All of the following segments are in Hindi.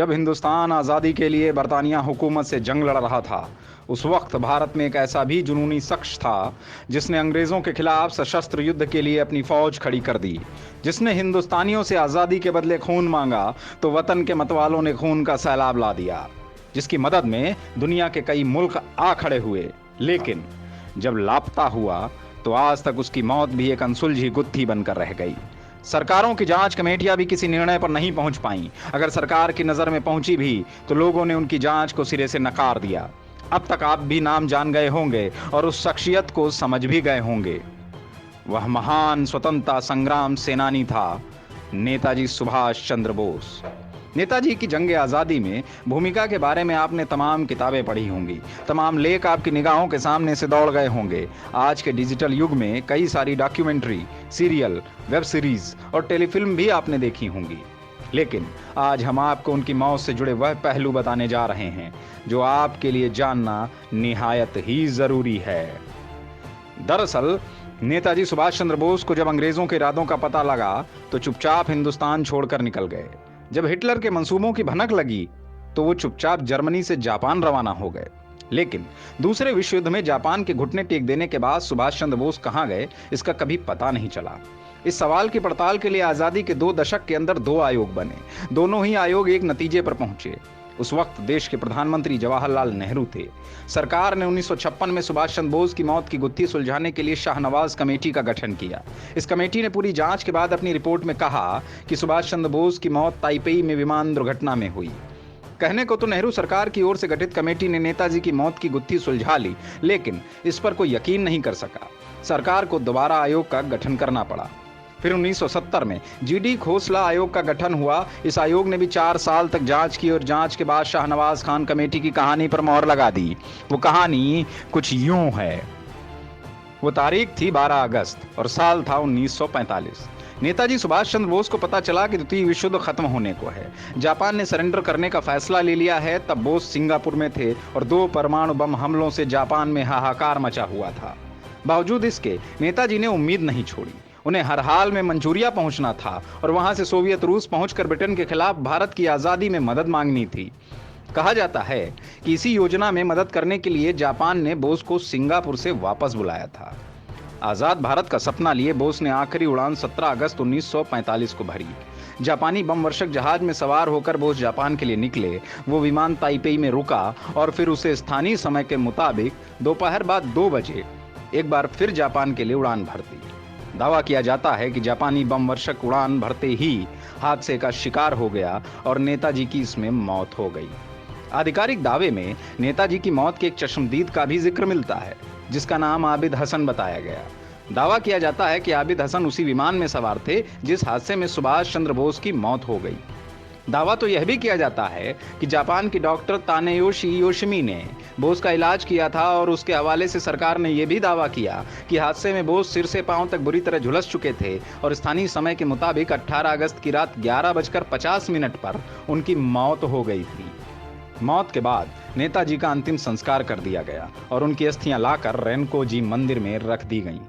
जब हिंदुस्तान आज़ादी के लिए बरतानिया हुकूमत से जंग लड़ रहा था, उस वक्त भारत में एक ऐसा भी जुनूनी शख्स था जिसने अंग्रेज़ों के खिलाफ सशस्त्र युद्ध के लिए अपनी फौज खड़ी कर दी। जिसने हिंदुस्तानियों से आज़ादी के बदले खून मांगा तो वतन के मतवालों ने खून का सैलाब ला दिया। जिसकी मदद में दुनिया के कई मुल्क आ खड़े हुए, लेकिन जब लापता हुआ तो आज तक उसकी मौत भी एक अनसुलझी गुत्थी बनकर रह गई। सरकारों की जांच कमेटियां भी किसी निर्णय पर नहीं पहुंच पाईं। अगर सरकार की नजर में पहुंची भी तो लोगों ने उनकी जांच को सिरे से नकार दिया। अब तक आप भी नाम जान गए होंगे और उस शख्सियत को समझ भी गए होंगे। वह महान स्वतंत्रता संग्राम सेनानी था, नेताजी सुभाष चंद्र बोस। नेताजी की जंग आज़ादी में भूमिका के बारे में आपने तमाम किताबें पढ़ी होंगी, तमाम लेख आपकी निगाहों के सामने से दौड़ गए होंगे। आज के डिजिटल युग में कई सारी डॉक्यूमेंट्री, सीरियल, वेब सीरीज और टेलीफिल्म भी आपने देखी होंगी, लेकिन आज हम आपको उनकी मौत से जुड़े वह पहलू बताने जा रहे हैं जो आपके लिए जानना निहायत ही जरूरी है। दरअसल नेताजी सुभाष चंद्र बोस को जब अंग्रेजों के इरादों का पता लगा तो चुपचाप हिंदुस्तान छोड़कर निकल गए। जब हिटलर के मंसूबों की भनक लगी तो वो चुपचाप जर्मनी से जापान रवाना हो गए। लेकिन दूसरे विश्व युद्ध में जापान के घुटने टेक देने के बाद सुभाष चंद्र बोस कहां गए, इसका कभी पता नहीं चला। इस सवाल की पड़ताल के लिए आजादी के 2 दशक के अंदर 2 आयोग बने। दोनों ही आयोग एक नतीजे पर पहुंचे। उस वक्त देश के प्रधानमंत्री जवाहरलाल नेहरू थे। सरकार ने 1956 में सुभाष चंद्र बोस की मौत की गुत्थी सुलझाने के लिए शाहनवाज कमेटी का गठन किया। इस कमेटी ने पूरी जांच के बाद अपनी रिपोर्ट में कहा कि सुभाष चंद्र बोस की मौत ताइपेई में विमान दुर्घटना में हुई। कहने को तो नेहरू सरकार की ओर से गठित कमेटी ने नेताजी की मौत की गुत्थी सुलझा ली, लेकिन इस पर कोई यकीन नहीं कर सका। सरकार को दोबारा आयोग का गठन करना पड़ा। फिर 1970 में जीडी खोसला आयोग का गठन हुआ। इस आयोग ने भी 4 साल तक जांच की और जांच के बाद शाहनवाज खान कमेटी की कहानी पर मोहर लगा दी। वो कहानी कुछ यूं है। वो तारीख थी 12 अगस्त और साल था 1945। नेताजी सुभाष चंद्र बोस को पता चला कि द्वितीय विश्व युद्ध खत्म होने को है। जापान ने सरेंडर करने का फैसला ले लिया है। तब बोस सिंगापुर में थे और 2 परमाणु बम हमलों से जापान में हाहाकार मचा हुआ था। बावजूद इसके नेताजी ने उम्मीद नहीं छोड़ी। उन्हें हर हाल में मंचूरिया पहुंचना था और वहां से सोवियत रूस पहुंचकर ब्रिटेन के खिलाफ भारत की आजादी में मदद मांगनी थी। कहा जाता है कि इसी योजना में मदद करने के लिए जापान ने बोस को सिंगापुर से वापस बुलाया था। आजाद भारत का सपना लिए बोस ने आखिरी उड़ान 17 अगस्त 1945 को भरी। जापानी बम वर्षक जहाज में सवार होकर बोस जापान के लिए निकले। वो विमान ताइपेई में रुका और फिर उसे स्थानीय समय के मुताबिक दोपहर बाद 2 बजे एक बार फिर जापान के लिए उड़ान भर दी। दावा किया जाता है कि जापानी बम वर्षक उड़ान भरते ही हादसे का शिकार हो गया और नेताजी की इसमें मौत हो गई। आधिकारिक दावे में नेताजी की मौत के एक चश्मदीद का भी जिक्र मिलता है, जिसका नाम आबिद हसन बताया गया। दावा किया जाता है कि आबिद हसन उसी विमान में सवार थे जिस हादसे में सुभाष चंद्र बोस की मौत हो गई। दावा तो यह भी किया जाता है कि जापान की डॉक्टर तानेयोशी योशिमी ने बोस का इलाज किया था और उसके हवाले से सरकार ने यह भी दावा किया कि हादसे में बोस सिर से पांव तक बुरी तरह झुलस चुके थे और स्थानीय समय के मुताबिक 18 अगस्त की रात 11:50 पर उनकी मौत हो गई थी। मौत के बाद नेताजी का अंतिम संस्कार कर दिया गया और उनकी अस्थियां लाकर रेनको-जी मंदिर में रख दी गईं।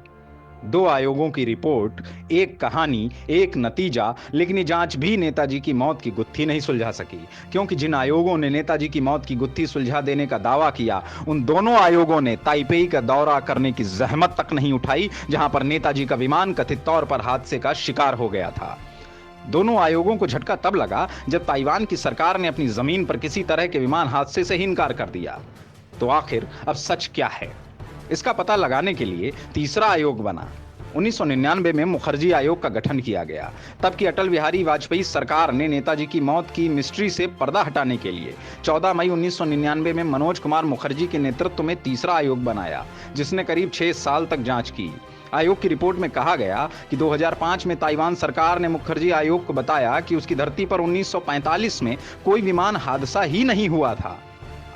2 आयोगों की रिपोर्ट, एक कहानी, एक नतीजा, लेकिन ये जांच भी नेताजी की मौत की गुत्थी नहीं सुलझा सकी, क्योंकि जिन आयोगों ने नेताजी की मौत की गुत्थी सुलझा देने का दावा किया, उन दोनों आयोगों ने ताइपेई का दौरा करने की जहमत तक नहीं उठाई, जहां पर नेताजी का विमान कथित तौर पर हादसे का शिकार हो गया था। दोनों आयोगों को झटका तब लगा जब ताइवान की सरकार ने अपनी जमीन पर किसी तरह के विमान हादसे से ही इनकार कर दिया। तो आखिर अब सच क्या है, इसका पता लगाने के लिए तीसरा आयोग बना। 1999 में मुखर्जी आयोग का गठन किया गया। तब की अटल बिहारी वाजपेयी सरकार ने नेताजी की मौत की मिस्ट्री से पर्दा हटाने के लिए 14 मई 1999 में मनोज कुमार मुखर्जी के नेतृत्व में तीसरा आयोग बनाया, जिसने करीब 6 साल तक जांच की। आयोग की रिपोर्ट में कहा गया कि 2005 में ताइवान सरकार ने मुखर्जी आयोग को बताया कि उसकी धरती पर 1945 में कोई विमान हादसा ही नहीं हुआ था।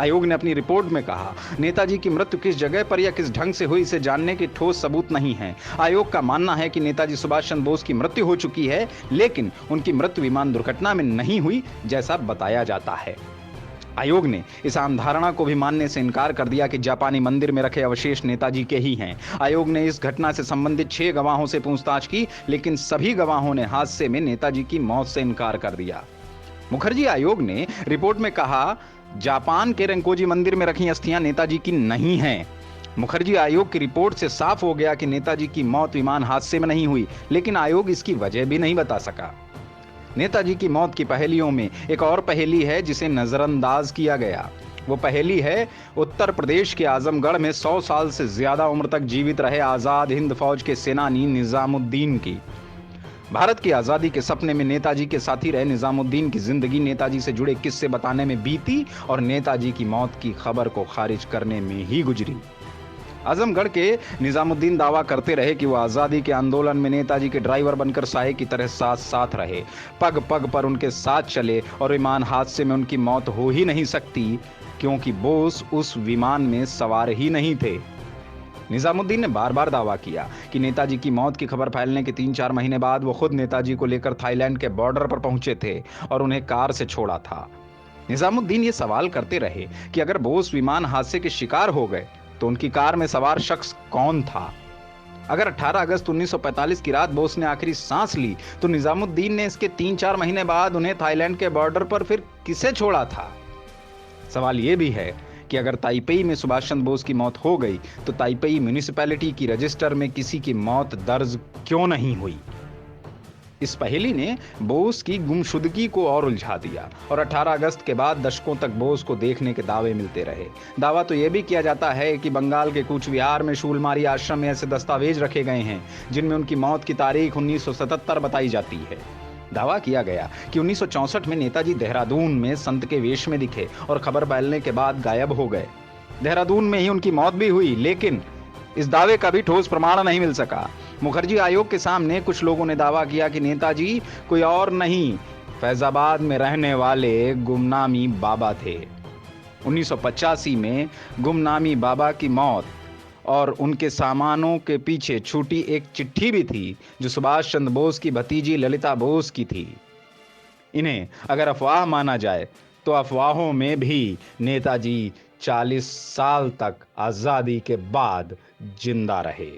आयोग ने अपनी रिपोर्ट में कहा, नेताजी की मृत्यु किस जगह पर या किस ढंग से हुई इसे जानने के ठोस सबूत नहीं है। आयोग का मानना है कि नेताजी सुभाष चंद्र बोस की मृत्यु हो चुकी है, लेकिन उनकी मृत्यु विमान दुर्घटना में नहीं हुई जैसा बताया जाता है। आयोग ने इस आम धारणा को भी मानने से इनकार कर दिया कि जापानी मंदिर में रखे अवशेष नेताजी के ही हैं। आयोग ने इस घटना से संबंधित 6 गवाहों से पूछताछ की, लेकिन सभी गवाहों ने हादसे में नेताजी की मौत से इनकार कर दिया। मुखर्जी आयोग ने रिपोर्ट में कहा, जापान के रेंकोजी मंदिर में रखी अस्थियां नेताजी की नहीं हैं। मुखर्जी आयोग की रिपोर्ट से साफ हो गया कि नेताजी की मौत विमान हादसे में नहीं हुई, लेकिन आयोग इसकी वजह भी नहीं बता सका। नेताजी की मौत की पहेलियों में एक और पहेली है जिसे नजरअंदाज किया गया। वो पहेली है उत्तर प्रदेश के आजमगढ़ में 100 साल से ज्यादा उम्र तक जीवित रहे आजाद हिंद फौज के सेनानी निजामुद्दीन की। भारत की आजादी के सपने में नेताजी के साथी रहे निजामुद्दीन की जिंदगी नेताजी से जुड़े किस्से बताने में बीती और नेताजी की मौत की खबर को खारिज करने में ही गुजरी। आजमगढ़ के निजामुद्दीन दावा करते रहे कि वो आजादी के आंदोलन में नेताजी के ड्राइवर बनकर साहे की तरह साथ साथ रहे, पग पग पर उनके साथ चले और विमान हादसे में उनकी मौत हो ही नहीं सकती क्योंकि बोस उस विमान में सवार ही नहीं थे। निजामुद्दीन ने बार बार दावा किया कि नेताजी की मौत की खबर फैलने के 3-4 महीने बाद वो खुद नेताजी को लेकर थाईलैंड के बॉर्डर पर पहुंचे थे और उन्हें कार से छोड़ा था। निजामुद्दीन ये सवाल करते रहे कि अगर बोस विमान हादसे के शिकार हो गए तो उनकी कार में सवार शख्स कौन था। अगर 18 अगस्त 1945 की रात बोस ने आखिरी सांस ली तो निजामुद्दीन ने इसके 3-4 महीने बाद उन्हें थाईलैंड के बॉर्डर पर फिर किसे छोड़ा था। सवाल यह भी है कि अगर ताइपेई में सुभाष चंद्र बोस की मौत हो गई तो ताइपेई म्युनिसिपैलिटी की रजिस्टर में किसी की मौत दर्ज क्यों नहीं हुई। इस पहेली ने बोस की गुमशुदगी को और उलझा दिया और 18 अगस्त के बाद दशकों तक बोस को देखने के दावे मिलते रहे। दावा तो यह भी किया जाता है कि बंगाल के कूच विहार में शूलमारी आश्रम में ऐसे दस्तावेज रखे गए हैं जिनमें उनकी मौत की तारीख 1977 बताई जाती है। दावा किया गया कि 1964 में नेताजी देहरादून में संत के वेश में दिखे और खबर फैलने के बाद गायब हो गए। देहरादून में ही उनकी मौत भी हुई, लेकिन इस दावे का भी ठोस प्रमाण नहीं मिल सका। मुखर्जी आयोग के सामने कुछ लोगों ने दावा किया कि नेताजी कोई और नहीं, फैजाबाद में रहने वाले गुमनामी बाबा थे। 1985 में गुमनामी बाबा की मौत और उनके सामानों के पीछे छूटी एक चिट्ठी भी थी जो सुभाष चंद्र बोस की भतीजी ललिता बोस की थी। इन्हें अगर अफवाह माना जाए तो अफवाहों में भी नेताजी 40 साल तक आजादी के बाद जिंदा रहे।